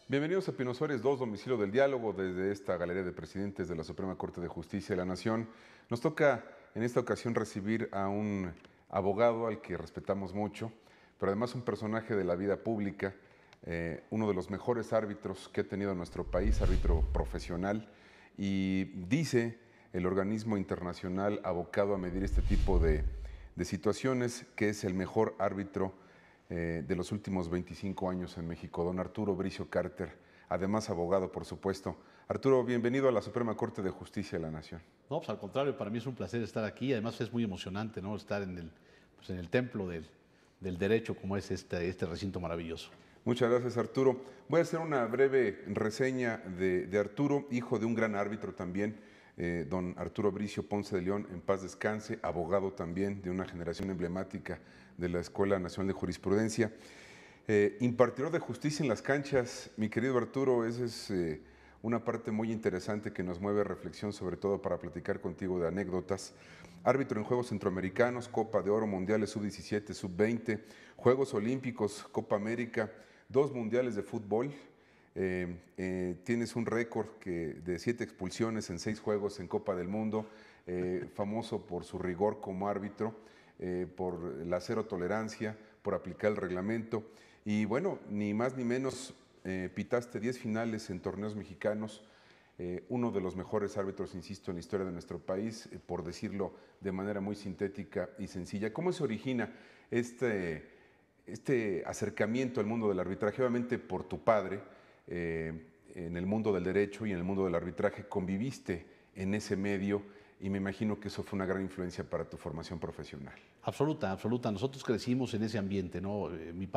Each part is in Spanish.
Bienvenidos a Pino Suárez 2, domicilio del diálogo, desde esta galería de presidentes de la Suprema Corte de Justicia de la Nación. Nos toca en esta ocasión recibir a un abogado al que respetamos mucho, pero además un personaje de la vida pública, uno de los mejores árbitros que ha tenido nuestro país, árbitro profesional, y dice el organismo internacional abocado a medir este tipo de situaciones que es el mejor árbitro de los últimos 25 años en México, don Arturo Bricio Carter, además abogado, por supuesto. Arturo, bienvenido a la Suprema Corte de Justicia de la Nación. No, pues al contrario, para mí es un placer estar aquí. Además es muy emocionante, ¿no? Estar en el templo del derecho como es este recinto maravilloso. Muchas gracias, Arturo. Voy a hacer una breve reseña de Arturo, hijo de un gran árbitro también, don Arturo Bricio Ponce de León, en paz descanse, abogado también de una generación emblemática de la Escuela Nacional de Jurisprudencia. Impartidor de justicia en las canchas, mi querido Arturo, esa es una parte muy interesante que nos mueve a reflexión, sobre todo para platicar contigo de anécdotas. Árbitro en Juegos Centroamericanos, Copa de Oro, Mundiales Sub-17, Sub-20, Juegos Olímpicos, Copa América, 2 mundiales de fútbol. Tienes un récord de 7 expulsiones en 6 juegos en Copa del Mundo, famoso por su rigor como árbitro, por la cero tolerancia, por aplicar el reglamento. Y bueno, ni más ni menos, pitaste 10 finales en torneos mexicanos, uno de los mejores árbitros, insisto, en la historia de nuestro país, por decirlo de manera muy sintética y sencilla. ¿Cómo se origina este acercamiento al mundo del arbitraje? Obviamente por tu padre, en el mundo del derecho y en el mundo del arbitraje conviviste en ese medio, y me imagino que eso fue una gran influencia para tu formación profesional. Absoluta, absoluta. Nosotros crecimos en ese ambiente, ¿no? Mis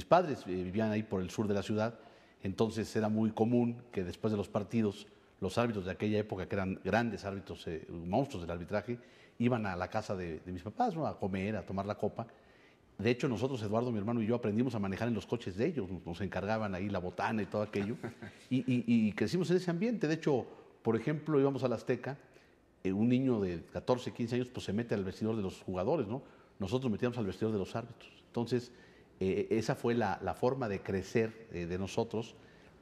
padres vivían ahí por el sur de la ciudad, entonces era muy común que después de los partidos, los árbitros de aquella época, que eran grandes árbitros, monstruos del arbitraje, iban a la casa de mis papás, ¿no? A comer, a tomar la copa. De hecho, nosotros, Eduardo, mi hermano y yo, aprendimos a manejar en los coches de ellos. Nos encargaban ahí la botana y todo aquello. Y crecimos en ese ambiente. De hecho, por ejemplo, íbamos a la Azteca, un niño de 14, 15 años pues se mete al vestidor de los jugadores, ¿no? Nosotros metíamos al vestidor de los árbitros. Entonces, esa fue la forma de crecer de nosotros.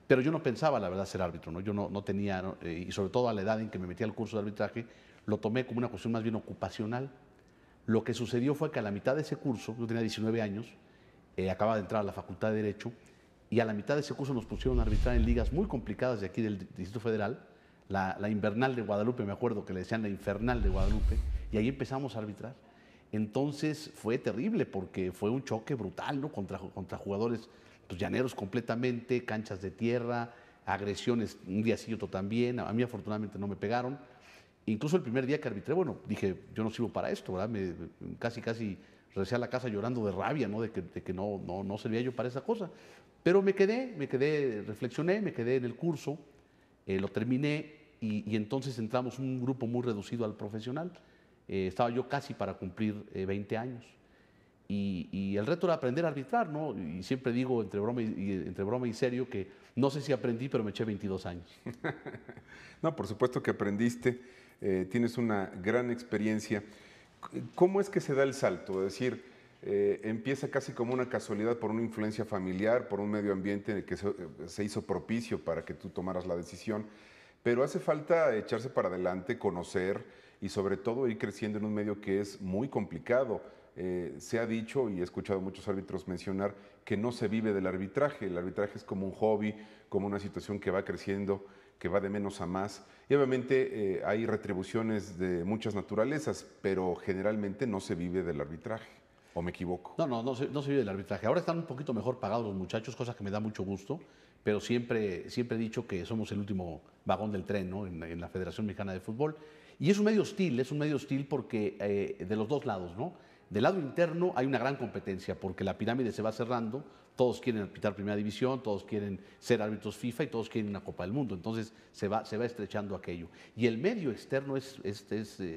Pero yo no pensaba, la verdad, ser árbitro, ¿no? Yo no tenía, ¿no? Y sobre todo a la edad en que me metí al curso de arbitraje, lo tomé como una cuestión más bien ocupacional. Lo que sucedió fue que a la mitad de ese curso, yo tenía 19 años, acababa de entrar a la Facultad de Derecho, y a la mitad de ese curso nos pusieron a arbitrar en ligas muy complicadas de aquí del Distrito Federal, la Invernal de Guadalupe, me acuerdo que le decían la Infernal de Guadalupe, y ahí empezamos a arbitrar. Entonces fue terrible porque fue un choque brutal, ¿no? Contra jugadores pues, llaneros completamente, canchas de tierra, agresiones, un día sí, otro también. A mí afortunadamente no me pegaron. Incluso el primer día que arbitré, bueno, dije, yo no sirvo para esto, ¿verdad? Casi regresé a la casa llorando de rabia, ¿no? De que no servía yo para esa cosa. Pero me quedé, reflexioné, me quedé en el curso, lo terminé y entonces entramos un grupo muy reducido al profesional. Estaba yo casi para cumplir 20 años. Y el reto era aprender a arbitrar, ¿no? Y siempre digo, entre broma y serio, que no sé si aprendí, pero me eché 22 años. No, por supuesto que aprendiste, tienes una gran experiencia. ¿Cómo es que se da el salto? Es decir, empieza casi como una casualidad por una influencia familiar, por un medio ambiente en el que se hizo propicio para que tú tomaras la decisión, pero hace falta echarse para adelante, conocer y sobre todo ir creciendo en un medio que es muy complicado. Se ha dicho y he escuchado a muchos árbitros mencionar que no se vive del arbitraje. El arbitraje es como un hobby, como una situación que va creciendo, que va de menos a más. Y obviamente hay retribuciones de muchas naturalezas, pero generalmente no se vive del arbitraje. ¿O me equivoco? No se vive del arbitraje. Ahora están un poquito mejor pagados los muchachos, cosa que me da mucho gusto, pero siempre he dicho que somos el último vagón del tren, ¿no? En la Federación Mexicana de Fútbol. Y es un medio hostil porque de los dos lados, ¿no? Del lado interno hay una gran competencia porque la pirámide se va cerrando, todos quieren arbitrar Primera División, todos quieren ser árbitros FIFA y todos quieren una Copa del Mundo, entonces se va estrechando aquello. Y el medio externo es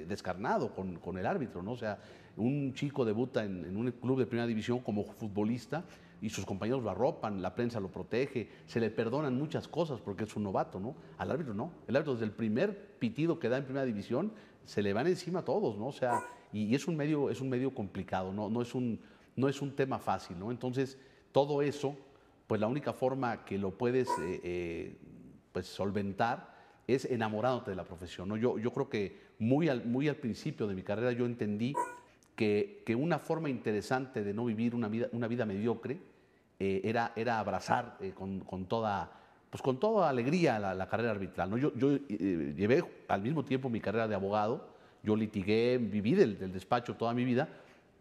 descarnado con el árbitro, ¿no? O sea, un chico debuta en un club de Primera División como futbolista y sus compañeros lo arropan, la prensa lo protege, se le perdonan muchas cosas porque es un novato, ¿no? Al árbitro no. El árbitro desde el primer pitido que da en Primera División se le van encima a todos, ¿no? O sea, y es un medio complicado, no es un tema fácil, ¿no? Entonces, todo eso pues la única forma que lo puedes pues solventar es enamorándote de la profesión, ¿no? Yo creo que muy al principio de mi carrera yo entendí que una forma interesante de no vivir una vida mediocre era abrazar pues con toda alegría la carrera arbitral, ¿no? Yo llevé al mismo tiempo mi carrera de abogado, yo litigué, viví del despacho toda mi vida,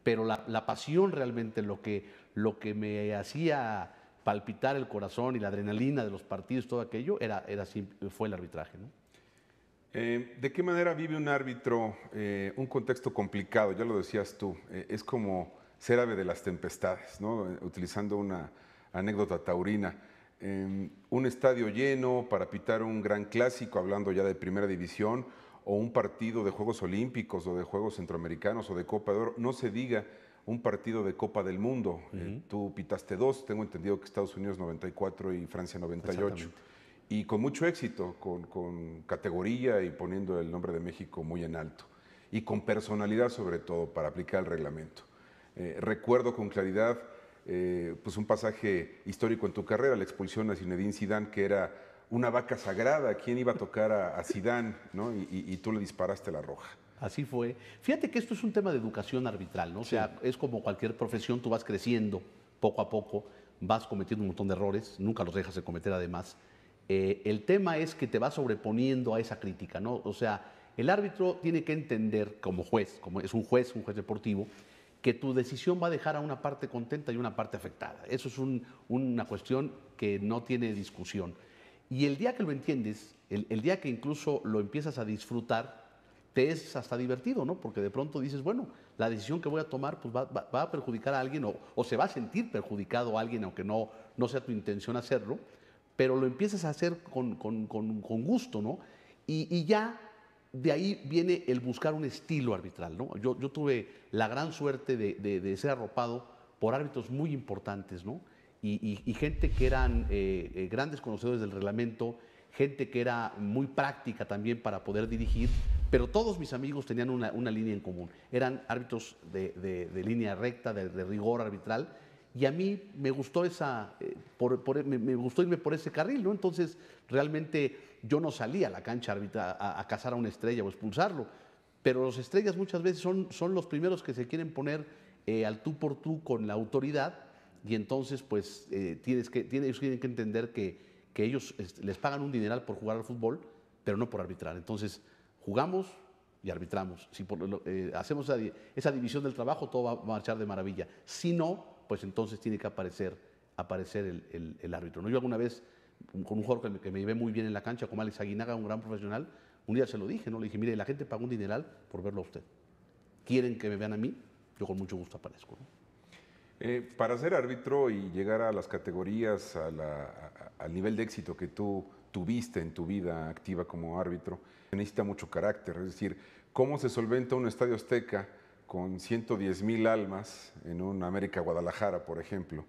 pero la pasión realmente, lo que me hacía palpitar el corazón y la adrenalina de los partidos, todo aquello, fue el arbitraje, ¿no? ¿De qué manera vive un árbitro un contexto complicado? Ya lo decías tú, es como ser ave de las tempestades, ¿no? Utilizando una anécdota taurina. Un estadio lleno para pitar un gran clásico, hablando ya de primera división, o un partido de Juegos Olímpicos o de Juegos Centroamericanos o de Copa de Oro, no se diga un partido de Copa del Mundo. Tú pitaste dos, tengo entendido que Estados Unidos 94 y Francia 98. Y con mucho éxito, con categoría y poniendo el nombre de México muy en alto. Y con personalidad sobre todo para aplicar el reglamento. Recuerdo con claridad pues un pasaje histórico en tu carrera, la expulsión a Zinedine Zidane, que era una vaca sagrada. ¿Quién iba a tocar a Zidane, ¿no? Y tú le disparaste la roja. Así fue. Fíjate que esto es un tema de educación arbitral, ¿no? O sea, es como cualquier profesión, tú vas creciendo poco a poco, vas cometiendo un montón de errores, nunca los dejas de cometer además. El tema es que te vas sobreponiendo a esa crítica, ¿no? O sea, el árbitro tiene que entender como juez, como es un juez deportivo, que tu decisión va a dejar a una parte contenta y una parte afectada. Eso es una cuestión que no tiene discusión. Y el día que lo entiendes, el día que incluso lo empiezas a disfrutar, te es hasta divertido, ¿no? Porque de pronto dices, bueno, la decisión que voy a tomar pues va a perjudicar a alguien o se va a sentir perjudicado a alguien, aunque no sea tu intención hacerlo, pero lo empiezas a hacer con gusto, ¿no? Y ya de ahí viene el buscar un estilo arbitral, ¿no? Yo tuve la gran suerte de ser arropado por árbitros muy importantes, ¿no? Y gente que eran grandes conocedores del reglamento, gente que era muy práctica también para poder dirigir, pero todos mis amigos tenían una línea en común. Eran árbitros de línea recta, de rigor arbitral, y a mí me gustó me gustó irme por ese carril, ¿no? Entonces, realmente yo no salí a la cancha a cazar a una estrella o expulsarlo, pero los estrellas muchas veces son los primeros que se quieren poner al tú por tú con la autoridad, y entonces, pues, ellos tienen que entender que ellos les pagan un dineral por jugar al fútbol, pero no por arbitrar. Entonces, jugamos y arbitramos. Si hacemos esa división del trabajo, todo va a marchar de maravilla. Si no, pues entonces tiene que aparecer el árbitro, ¿no? Yo alguna vez, con un jugador que me llevé muy bien en la cancha, como Alex Aguinaga, un gran profesional, un día se lo dije, ¿no? Le dije, mire, la gente paga un dineral por verlo a usted. ¿Quieren que me vean a mí? Yo con mucho gusto aparezco, ¿no? Para ser árbitro y llegar a las categorías, al nivel de éxito que tú tuviste en tu vida activa como árbitro, necesita mucho carácter. Es decir, ¿cómo se solventa un estadio Azteca con 110,000 almas en un América Guadalajara, por ejemplo,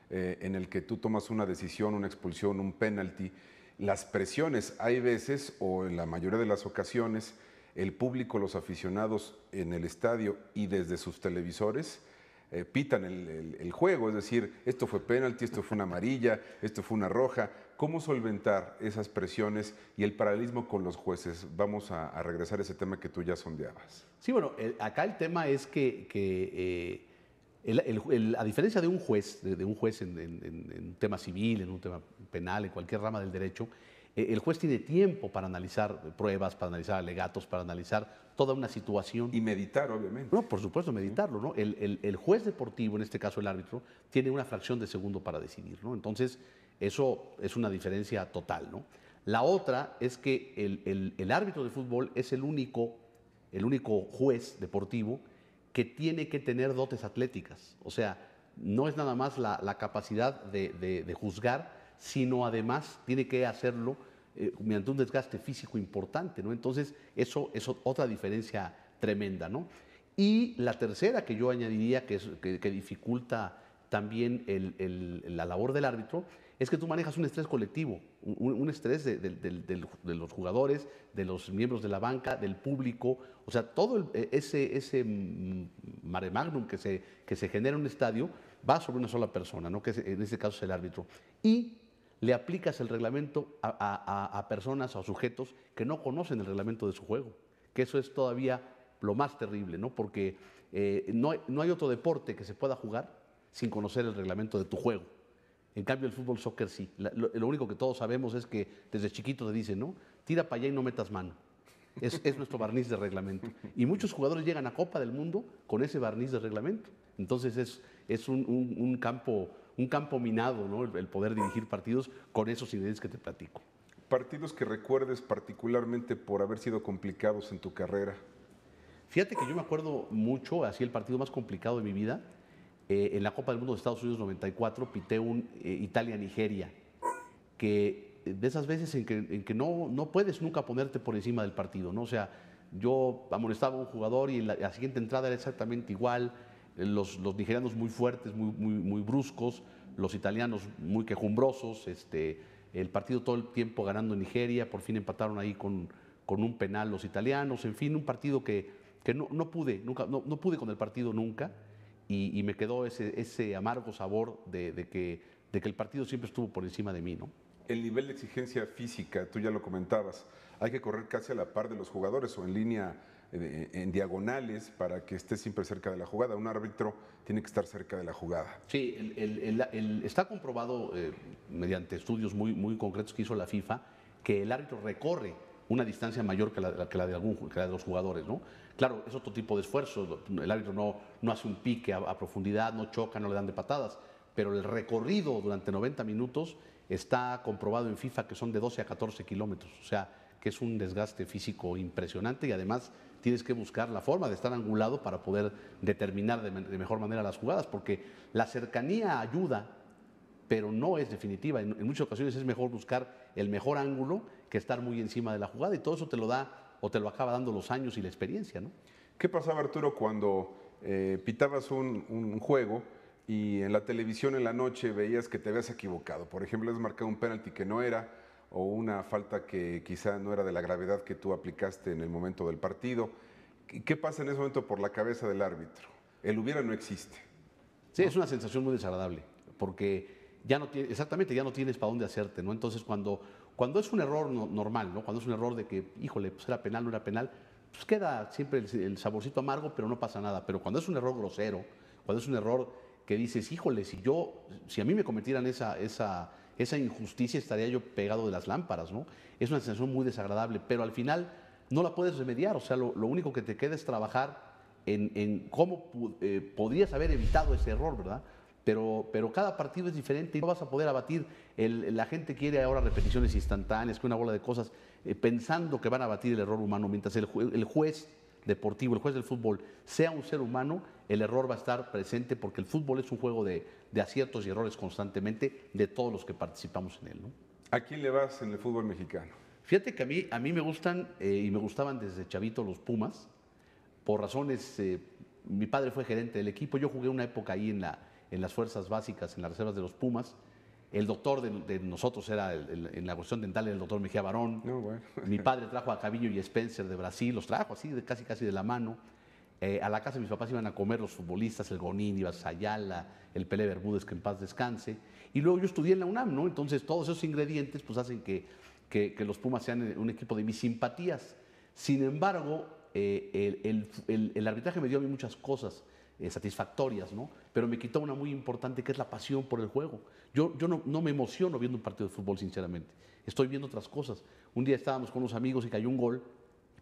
en el que tú tomas una decisión, una expulsión, un penalti? Las presiones, hay veces, o en la mayoría de las ocasiones, el público, los aficionados en el estadio y desde sus televisores, pitan el juego, es decir, esto fue penalti, esto fue una amarilla, esto fue una roja. ¿Cómo solventar esas presiones y el paralelismo con los jueces? Vamos a regresar a ese tema que tú ya sondeabas. Sí, bueno, acá el tema es que a diferencia de un juez, en un tema civil, en un tema penal, en cualquier rama del derecho, el juez tiene tiempo para analizar pruebas, para analizar alegatos, para analizar toda una situación. Y meditar, obviamente. No, por supuesto, meditarlo, ¿no? El juez deportivo, en este caso el árbitro, tiene una fracción de segundo para decidir, ¿no? Entonces, eso es una diferencia total, ¿no? La otra es que el árbitro de fútbol es el único juez deportivo que tiene que tener dotes atléticas. O sea, no es nada más la capacidad de juzgar, sino además tiene que hacerlo mediante un desgaste físico importante, ¿no? Entonces, eso es otra diferencia tremenda, ¿no? Y la tercera que yo añadiría que dificulta también la labor del árbitro es que tú manejas un estrés colectivo, un estrés de los jugadores, de los miembros de la banca, del público, o sea, todo ese mare magnum que se genera en un estadio va sobre una sola persona, ¿no? Que en este caso es el árbitro. Y le aplicas el reglamento a personas o sujetos que no conocen el reglamento de su juego, que eso es todavía lo más terrible, ¿no? Porque no hay otro deporte que se pueda jugar sin conocer el reglamento de tu juego. En cambio, el fútbol, soccer sí. Lo único que todos sabemos es que desde chiquito te dicen, ¿no? Tira para allá y no metas mano. Es nuestro barniz de reglamento. Y muchos jugadores llegan a Copa del Mundo con ese barniz de reglamento. Entonces es un campo minado, ¿no? El poder dirigir partidos con esos ingredientes que te platico. ¿Partidos que recuerdes particularmente por haber sido complicados en tu carrera? Fíjate que yo me acuerdo mucho, así el partido más complicado de mi vida, en la Copa del Mundo de Estados Unidos 94, pité un Italia-Nigeria, que de esas veces en que no puedes nunca ponerte por encima del partido, ¿no? O sea, yo amonestaba a un jugador y la siguiente entrada era exactamente igual, los nigerianos muy fuertes, muy bruscos, los italianos muy quejumbrosos, el partido todo el tiempo ganando en Nigeria, por fin empataron ahí con un penal los italianos, en fin, un partido que no pude con el partido nunca, y me quedó ese amargo sabor de que el partido siempre estuvo por encima de mí, ¿no? El nivel de exigencia física, tú ya lo comentabas, hay que correr casi a la par de los jugadores o en línea, en diagonales, para que estés siempre cerca de la jugada. Un árbitro tiene que estar cerca de la jugada. Sí, está comprobado mediante estudios muy concretos que hizo la FIFA que el árbitro recorre una distancia mayor que la de los jugadores, ¿no? Claro, es otro tipo de esfuerzo. El árbitro no hace un pique a profundidad, no choca, no le dan de patadas, pero el recorrido durante 90 minutos está comprobado en FIFA que son de 12 a 14 kilómetros, o sea, que es un desgaste físico impresionante y además tienes que buscar la forma de estar angulado para poder determinar de mejor manera las jugadas, porque la cercanía ayuda, pero no es definitiva. En muchas ocasiones es mejor buscar el mejor ángulo que estar muy encima de la jugada y todo eso te lo da o te lo acaba dando los años y la experiencia, ¿no? ¿Qué pasaba, Arturo, cuando pitabas un juego y en la televisión en la noche veías que te habías equivocado? Por ejemplo, has marcado un penalti que no era, o una falta que quizá no era de la gravedad que tú aplicaste en el momento del partido. ¿Qué pasa en ese momento por la cabeza del árbitro? El hubiera no existe. Sí, es una sensación muy desagradable, porque ya no tienes para dónde hacerte, ¿no? Entonces, cuando es un error normal, ¿no? Cuando es un error de que, híjole, pues era penal, no era penal, pues queda siempre el saborcito amargo, pero no pasa nada. Pero cuando es un error grosero, cuando es un error que dices, híjole, si a mí me cometieran esa injusticia, estaría yo pegado de las lámparas, ¿no? Es una sensación muy desagradable, pero al final no la puedes remediar. O sea, lo único que te queda es trabajar en cómo podrías haber evitado ese error, ¿verdad? Pero cada partido es diferente y no vas a poder abatir. La gente quiere ahora repeticiones instantáneas, que una bola de cosas, pensando que van a abatir el error humano. Mientras el juez deportivo, el juez del fútbol, sea un ser humano, el error va a estar presente porque el fútbol es un juego de aciertos y errores constantemente de todos los que participamos en él, ¿no? ¿A quién le vas en el fútbol mexicano? Fíjate que a mí me gustan y me gustaban desde chavito los Pumas, por razones, mi padre fue gerente del equipo, yo jugué una época ahí en las fuerzas básicas, en las reservas de los Pumas. El doctor de nosotros era, en la cuestión dental, era el doctor Mejía Barón. No, bueno. Mi padre trajo a Cabillo y Spencer de Brasil, los trajo así, casi de la mano. A la casa de mis papás iban a comer los futbolistas, el Gonín, Ibas Ayala, el Pelé Bermúdez, que en paz descanse. Y luego yo estudié en la UNAM, ¿no? Entonces todos esos ingredientes pues hacen que los Pumas sean un equipo de mis simpatías. Sin embargo, el arbitraje me dio a mí muchas cosas satisfactorias, ¿no? Pero me quitó una muy importante, que es la pasión por el juego. Yo no me emociono viendo un partido de fútbol, sinceramente. Estoy viendo otras cosas. Un día estábamos con unos amigos y cayó un gol,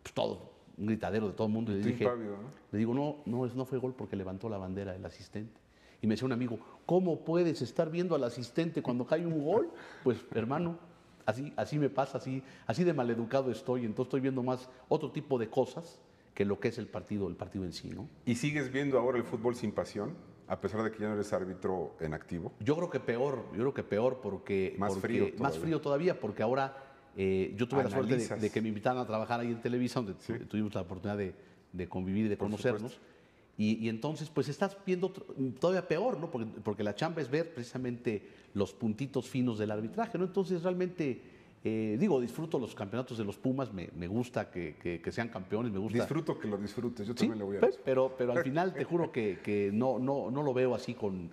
pues todo, un gritadero de todo el mundo. Y le digo, no fue gol porque levantó la bandera el asistente. Y me decía un amigo, ¿cómo puedes estar viendo al asistente cuando cae un gol? Pues, hermano, así me pasa, así de maleducado estoy. Entonces estoy viendo más otro tipo de cosas que lo que es el partido en sí, ¿no? ¿Y sigues viendo ahora el fútbol sin pasión, a pesar de que ya no eres árbitro en activo? Yo creo que peor porque... Más frío todavía, porque ahora yo tuve la suerte de que me invitaran a trabajar ahí en Televisa, donde tuvimos la oportunidad de convivir y de conocernos. Y entonces, pues estás viendo todavía peor, ¿no? Porque la chamba es ver precisamente los puntitos finos del arbitraje, ¿no? Entonces, realmente... disfruto los campeonatos de los Pumas, me gusta que sean campeones, me gusta. Disfruto que lo disfrutes, yo también lo voy a decir. Pero al final te juro que no lo veo así con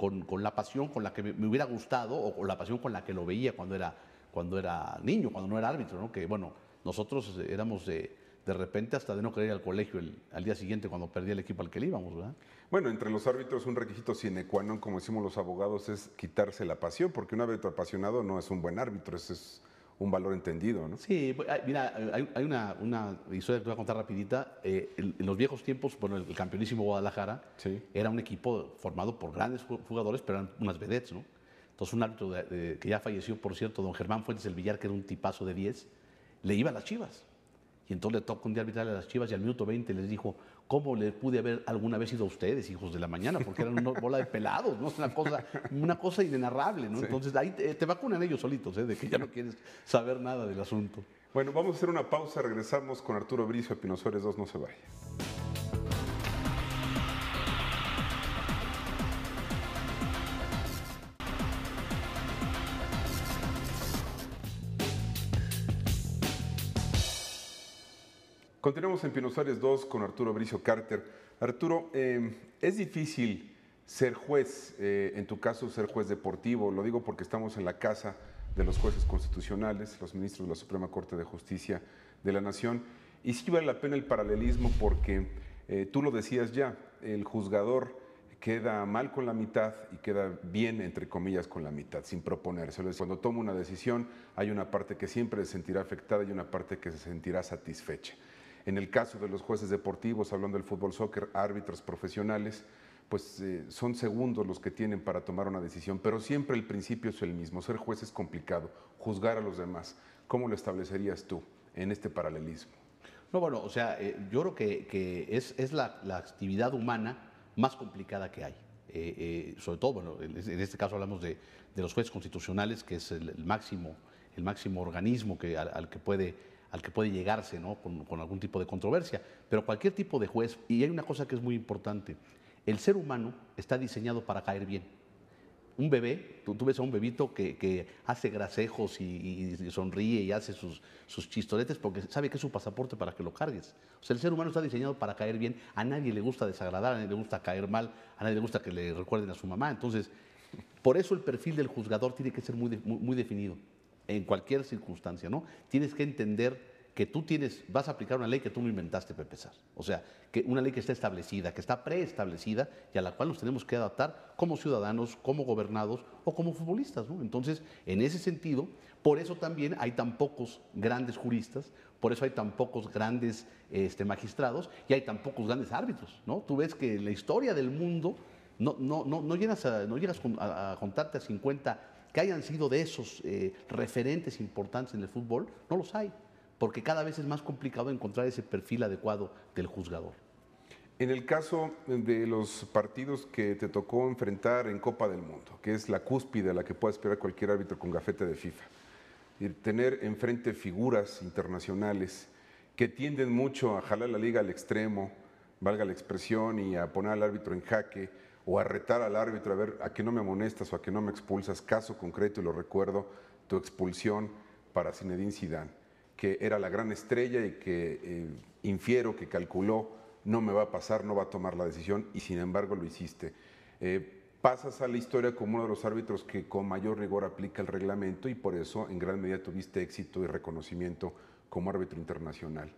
con la pasión con la que me hubiera gustado o con la pasión con la que lo veía cuando era niño, cuando no era árbitro, ¿no? Que bueno, nosotros éramos de repente hasta de no querer ir al colegio al día siguiente cuando perdía el equipo al que le íbamos, ¿verdad? Bueno, entre los árbitros un requisito sine qua non, como decimos los abogados, es quitarse la pasión, porque un árbitro apasionado no es un buen árbitro, ese es un valor entendido, ¿no? Sí, mira, hay una historia que te voy a contar rapidita. En los viejos tiempos, bueno, el campeonísimo Guadalajara Sí. era un equipo formado por grandes jugadores, pero eran unas vedettes, ¿no? Entonces un árbitro que ya falleció, por cierto, don Germán Fuentes del Villar, que era un tipazo de 10, le iba a las Chivas. Y entonces le tocó un día arbitrarle a las Chivas y al minuto 20 les dijo, ¿cómo le pude haber alguna vez ido a ustedes, hijos de la mañana? Porque eran una bola de pelados, ¿no? Es una cosa inenarrable, ¿no? Sí. Entonces ahí te vacunan ellos solitos, ¿eh? De que ya no quieres saber nada del asunto. Bueno, vamos a hacer una pausa, regresamos con Arturo Bricio, Pino Suárez 2, no se vaya. Continuamos en Pino Suárez 2 con Arturo Bricio Carter. Arturo, es difícil ser juez, en tu caso ser juez deportivo, lo digo porque estamos en la casa de los jueces constitucionales, los ministros de la Suprema Corte de Justicia de la Nación, y sí vale la pena el paralelismo porque tú lo decías ya, el juzgador queda mal con la mitad y queda bien, entre comillas, con la mitad, sin proponerse. Cuando toma una decisión, hay una parte que siempre se sentirá afectada y una parte que se sentirá satisfecha. En el caso de los jueces deportivos, hablando del fútbol, soccer, árbitros profesionales, pues son segundos los que tienen para tomar una decisión, pero siempre el principio es el mismo. Ser juez es complicado, juzgar a los demás. ¿Cómo lo establecerías tú en este paralelismo? No, bueno, o sea, yo creo que es la actividad humana más complicada que hay. Sobre todo, bueno, en este caso hablamos de los jueces constitucionales, que es el máximo organismo al que puede llegarse, ¿no? con algún tipo de controversia. Pero cualquier tipo de juez, y hay una cosa que es muy importante, el ser humano está diseñado para caer bien. Un bebé, tú ves a un bebito que hace grasejos y sonríe y hace sus chistoretes porque sabe que es su pasaporte para que lo cargues. O sea, el ser humano está diseñado para caer bien. A nadie le gusta desagradar, a nadie le gusta caer mal, a nadie le gusta que le recuerden a su mamá. Entonces, por eso el perfil del juzgador tiene que ser muy definido en cualquier circunstancia, ¿no? Tienes que entender que tú vas a aplicar una ley que tú no inventaste para empezar. O sea, que una ley que está establecida, que está preestablecida y a la cual nos tenemos que adaptar como ciudadanos, como gobernados o como futbolistas, ¿no? Entonces, en ese sentido, por eso también hay tan pocos grandes juristas, por eso hay tan pocos grandes magistrados y hay tan pocos grandes árbitros, ¿no? Tú ves que en la historia del mundo no llegas a contarte a 50 que hayan sido de esos referentes importantes en el fútbol, no los hay, porque cada vez es más complicado encontrar ese perfil adecuado del juzgador. En el caso de los partidos que te tocó enfrentar en Copa del Mundo, que es la cúspide a la que puede aspirar cualquier árbitro con gafete de FIFA, y tener enfrente figuras internacionales que tienden mucho a jalar la liga al extremo, valga la expresión, y a poner al árbitro en jaque, o a retar al árbitro a ver a que no me amonestas o a que no me expulsas. Caso concreto, y lo recuerdo, tu expulsión para Zinedine Zidane, que era la gran estrella y que infiero que calculó no me va a pasar, no va a tomar la decisión y sin embargo lo hiciste. Pasas a la historia como uno de los árbitros que con mayor rigor aplica el reglamento y por eso en gran medida tuviste éxito y reconocimiento como árbitro internacional.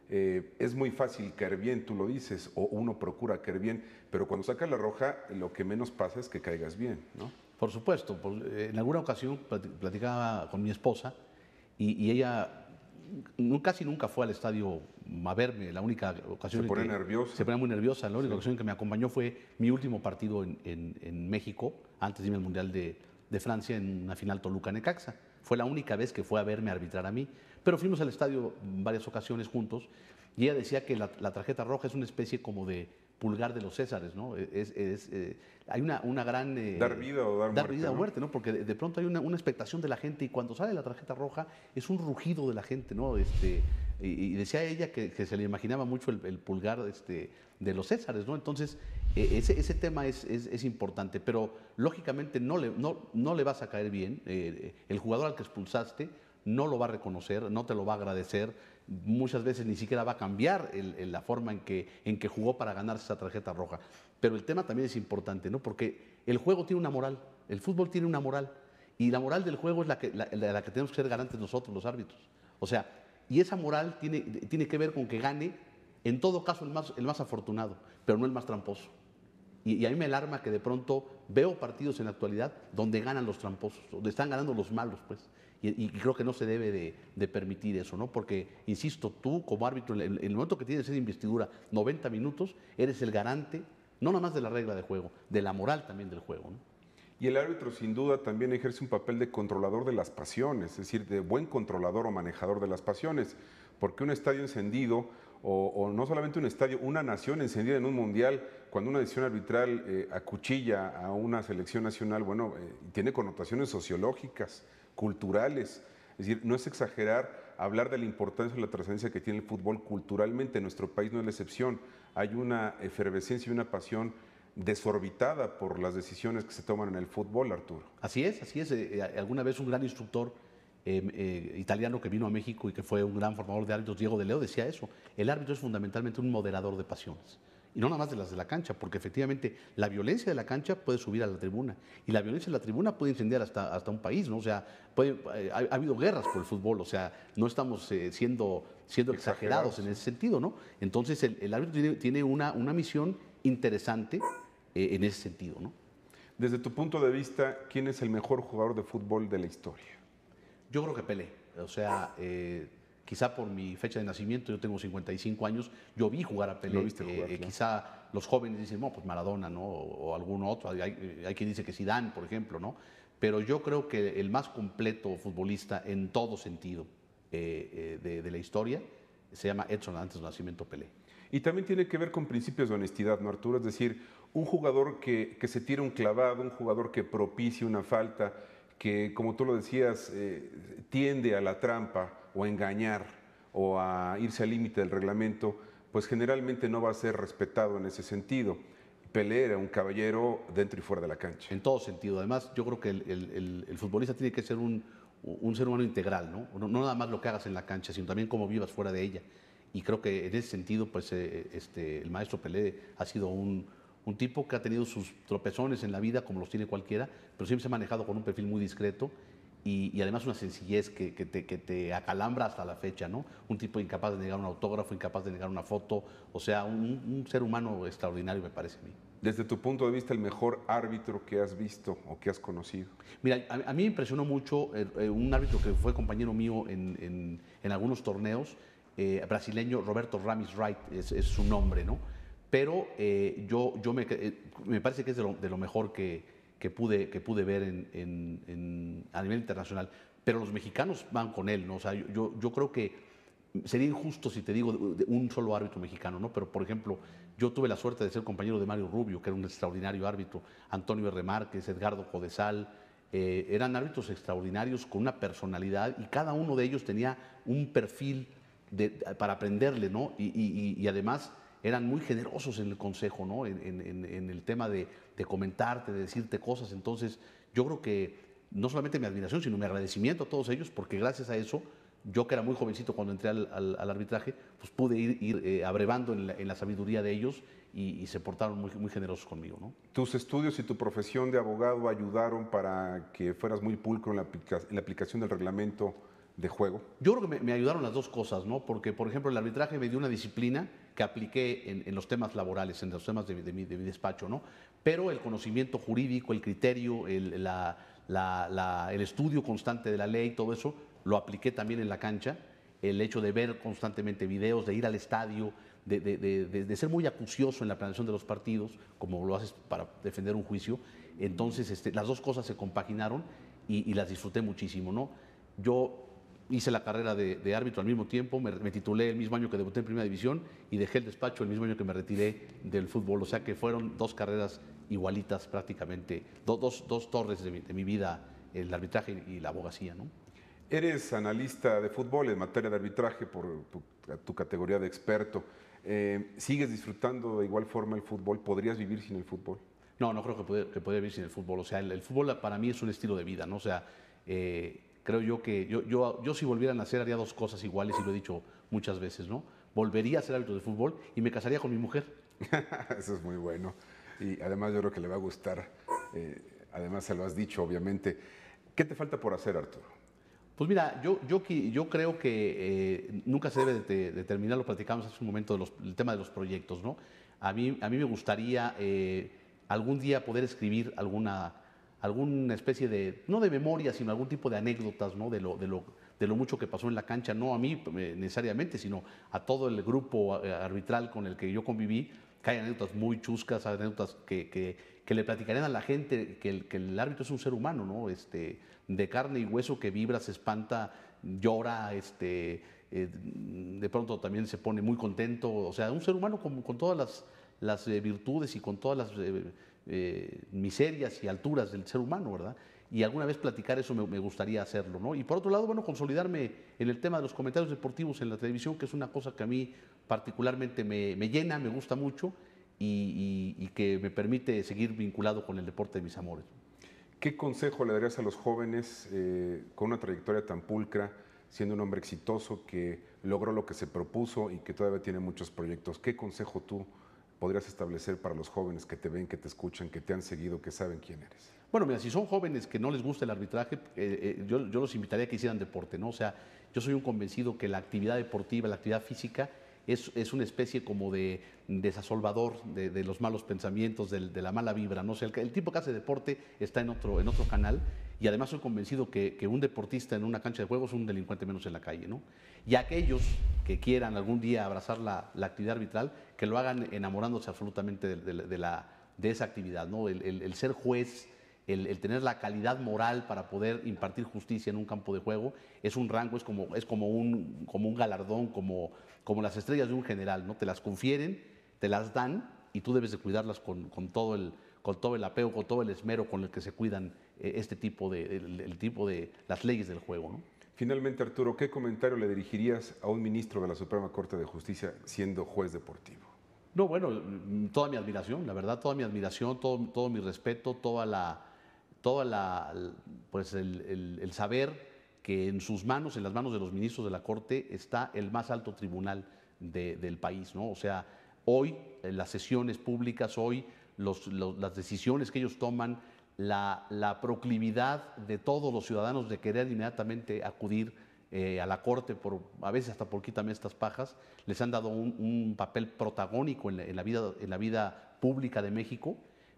Es muy fácil caer bien, tú lo dices, o uno procura caer bien, pero cuando sacas la roja lo que menos pasa es que caigas bien, ¿no? Por supuesto, en alguna ocasión platicaba con mi esposa y ella casi nunca fue al estadio a verme. La única ocasión Se pone nerviosa. Se ponía muy nerviosa. La única ocasión que me acompañó fue mi último partido en México, antes de irme al Mundial de Francia, en una final Toluca-Necaxa. Fue la única vez que fue a verme arbitrar a mí. Pero fuimos al estadio en varias ocasiones juntos y ella decía que la tarjeta roja es una especie como de pulgar de los Césares, ¿no? Hay una gran... dar vida o dar muerte. Dar vida o muerte, ¿no? Porque de pronto hay una expectación de la gente y cuando sale la tarjeta roja es un rugido de la gente, ¿no? Y decía ella que se le imaginaba mucho el pulgar de los Césares, ¿no? Entonces, ese tema es importante, pero lógicamente no le vas a caer bien. El jugador al que expulsaste no lo va a reconocer, no te lo va a agradecer. muchas veces ni siquiera va a cambiar la forma en que jugó para ganarse esa tarjeta roja. Pero el tema también es importante, ¿no? Porque el juego tiene una moral, el fútbol tiene una moral, y la moral del juego es la que tenemos que ser garantes nosotros, los árbitros. O sea, y esa moral tiene que ver con que gane, en todo caso, el más afortunado, pero no el más tramposo. Y a mí me alarma que de pronto veo partidos en la actualidad donde ganan los tramposos, donde están ganando los malos, pues. Y creo que no se debe de permitir eso, ¿no? Porque, insisto, tú como árbitro, en el momento que tienes esa investidura, 90 minutos, eres el garante, no nada más de la regla de juego, de la moral también del juego, ¿no? Y el árbitro sin duda también ejerce un papel de controlador de las pasiones, es decir, de buen controlador o manejador de las pasiones, porque un estadio encendido, o no solamente un estadio, una nación encendida en un mundial, cuando una decisión arbitral acuchilla a una selección nacional, bueno, tiene connotaciones sociológicas, culturales, es decir, no es exagerar hablar de la importancia y la trascendencia que tiene el fútbol culturalmente, nuestro país no es la excepción, hay una efervescencia y una pasión desorbitada por las decisiones que se toman en el fútbol, Arturo. Así es, así es. Alguna vez un gran instructor italiano que vino a México y que fue un gran formador de árbitros, Diego de Leo, decía eso. El árbitro es fundamentalmente un moderador de pasiones. Y no nada más de las de la cancha, porque efectivamente la violencia de la cancha puede subir a la tribuna. Y la violencia de la tribuna puede incendiar hasta un país, ¿no? O sea, ha habido guerras por el fútbol, o sea, no estamos siendo exagerados en ese sentido, ¿no? Entonces el árbitro tiene una misión interesante en ese sentido, ¿no? Desde tu punto de vista, ¿quién es el mejor jugador de fútbol de la historia? Yo creo que Pelé, o sea, quizá por mi fecha de nacimiento, yo tengo 55 años, yo vi jugar a Pelé. Lo viste jugar, claro. Quizá los jóvenes dicen, no, pues Maradona, ¿no? O algún otro, hay quien dice que Zidane, por ejemplo, ¿no? Pero yo creo que el más completo futbolista en todo sentido de la historia se llama Edson, antes del nacimiento Pelé. Y también tiene que ver con principios de honestidad, ¿no, Arturo? Es decir, un jugador que se tira un clavado, un jugador que propicia una falta, que, como tú lo decías, tiende a la trampa o a engañar o a irse al límite del reglamento, pues generalmente no va a ser respetado en ese sentido. Pelé era un caballero dentro y fuera de la cancha. En todo sentido. Además, yo creo que el futbolista tiene que ser un ser humano integral, ¿no? No nada más lo que hagas en la cancha, sino también cómo vivas fuera de ella. Y creo que en ese sentido, pues el maestro Pelé ha sido un tipo que ha tenido sus tropezones en la vida, como los tiene cualquiera, pero siempre se ha manejado con un perfil muy discreto y además una sencillez que te acalambra hasta la fecha, ¿no? Un tipo incapaz de negar un autógrafo, incapaz de negar una foto, o sea, un ser humano extraordinario, me parece a mí. Desde tu punto de vista, el mejor árbitro que has visto o que has conocido. Mira, a mí me impresionó mucho un árbitro que fue compañero mío en algunos torneos, brasileño, Roberto Ramis Wright, es su nombre, ¿no? Pero me parece que es de lo mejor que pude ver a nivel internacional. Pero los mexicanos van con él, ¿no? O sea, yo creo que sería injusto si te digo de un solo árbitro mexicano, ¿no? Pero, por ejemplo, yo tuve la suerte de ser compañero de Mario Rubio, que era un extraordinario árbitro, Antonio R. Márquez, Edgardo Codesal, eran árbitros extraordinarios con una personalidad y cada uno de ellos tenía un perfil para aprenderle, ¿no? Y además eran muy generosos en el consejo, ¿no? En el tema de comentarte, de decirte cosas. Entonces, yo creo que no solamente mi admiración, sino mi agradecimiento a todos ellos, porque gracias a eso, yo que era muy jovencito cuando entré al arbitraje, pues pude ir abrevando en la sabiduría de ellos y se portaron muy, muy generosos conmigo, ¿no? ¿Tus estudios y tu profesión de abogado ayudaron para que fueras muy pulcro en la aplicación del reglamento de juego? Yo creo que me ayudaron las dos cosas, ¿no? Porque, por ejemplo, el arbitraje me dio una disciplina que apliqué en los temas laborales, en los temas de mi despacho, ¿no? Pero el conocimiento jurídico, el criterio, el estudio constante de la ley, todo eso, lo apliqué también en la cancha. El hecho de ver constantemente videos, de ir al estadio, de ser muy acucioso en la planeación de los partidos, como lo haces para defender un juicio. Entonces, las dos cosas se compaginaron y las disfruté muchísimo, ¿no? Yo hice la carrera de árbitro al mismo tiempo, me titulé el mismo año que debuté en Primera División y dejé el despacho el mismo año que me retiré del fútbol. O sea que fueron dos carreras igualitas prácticamente, dos torres de mi vida, el arbitraje y la abogacía, ¿no? Eres analista de fútbol en materia de arbitraje por tu categoría de experto. ¿Sigues disfrutando de igual forma el fútbol? ¿Podrías vivir sin el fútbol? No creo que pueda vivir sin el fútbol. O sea, el fútbol para mí es un estilo de vida, ¿no? O sea, creo yo que yo si volviera a nacer haría dos cosas iguales y lo he dicho muchas veces, ¿no? Volvería a ser árbitro de fútbol y me casaría con mi mujer. Eso es muy bueno. Y además yo creo que le va a gustar. Además se lo has dicho, obviamente. ¿Qué te falta por hacer, Arturo? Pues mira, yo creo que nunca se debe de terminar, lo platicamos hace un momento, el tema de los proyectos, ¿no? A mí me gustaría algún día poder escribir alguna especie de, no de memoria, sino algún tipo de anécdotas, ¿no? De lo mucho que pasó en la cancha, no a mí necesariamente, sino a todo el grupo arbitral con el que yo conviví, que hay anécdotas muy chuscas, anécdotas que le platicarían a la gente que el árbitro es un ser humano, ¿no? De carne y hueso que vibra, se espanta, llora, de pronto también se pone muy contento, o sea, un ser humano con todas las virtudes y con todas las miserias y alturas del ser humano, ¿verdad? Y alguna vez platicar eso me gustaría hacerlo, ¿no? Y por otro lado, bueno, consolidarme en el tema de los comentarios deportivos en la televisión, que es una cosa que a mí particularmente me llena, me gusta mucho y que me permite seguir vinculado con el deporte de mis amores. ¿Qué consejo le darías a los jóvenes con una trayectoria tan pulcra, siendo un hombre exitoso que logró lo que se propuso y que todavía tiene muchos proyectos? ¿Qué consejo tú podrías establecer para los jóvenes que te ven, que te escuchan, que te han seguido, que saben quién eres? Bueno, mira, si son jóvenes que no les gusta el arbitraje, yo los invitaría a que hicieran deporte, ¿no? O sea, yo soy un convencido que la actividad deportiva, la actividad física, es una especie como de desasolvador de los malos pensamientos, de la mala vibra, ¿no? O sea, el tipo que hace deporte está en otro canal y además soy convencido que un deportista en una cancha de juego es un delincuente menos en la calle, ¿no? Y aquellos que quieran algún día abrazar la actividad arbitral, que lo hagan enamorándose absolutamente de esa actividad, ¿no? El ser juez, el tener la calidad moral para poder impartir justicia en un campo de juego es un rango, es como un galardón, como las estrellas de un general, ¿no? Te las confieren, te las dan y tú debes de cuidarlas con todo el apego, con todo el esmero con el que se cuidan el tipo de las leyes del juego, ¿no? Finalmente, Arturo, ¿qué comentario le dirigirías a un ministro de la Suprema Corte de Justicia siendo juez deportivo? No, bueno, toda mi admiración, la verdad, toda mi admiración, todo mi respeto, pues el saber que en sus manos, en las manos de los ministros de la Corte, está el más alto tribunal del país, ¿no? O sea, hoy las sesiones públicas, hoy las decisiones que ellos toman, la proclividad de todos los ciudadanos de querer inmediatamente acudir a la Corte, a veces hasta por quítame estas pajas, les han dado un papel protagónico en la vida pública de México,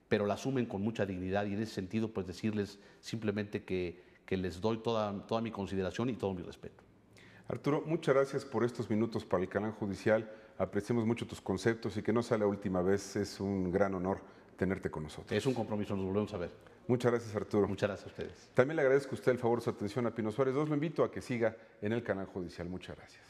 pero la asumen con mucha dignidad y en ese sentido pues decirles simplemente que les doy toda mi consideración y todo mi respeto. Arturo, muchas gracias por estos minutos para el canal judicial. Apreciamos mucho tus conceptos y que no sea la última vez. Es un gran honor tenerte con nosotros. Es un compromiso, nos volvemos a ver. Muchas gracias, Arturo. Muchas gracias a ustedes. También le agradezco a usted el favor de su atención a Pino Suárez 2. Lo invito a que siga en el canal judicial. Muchas gracias.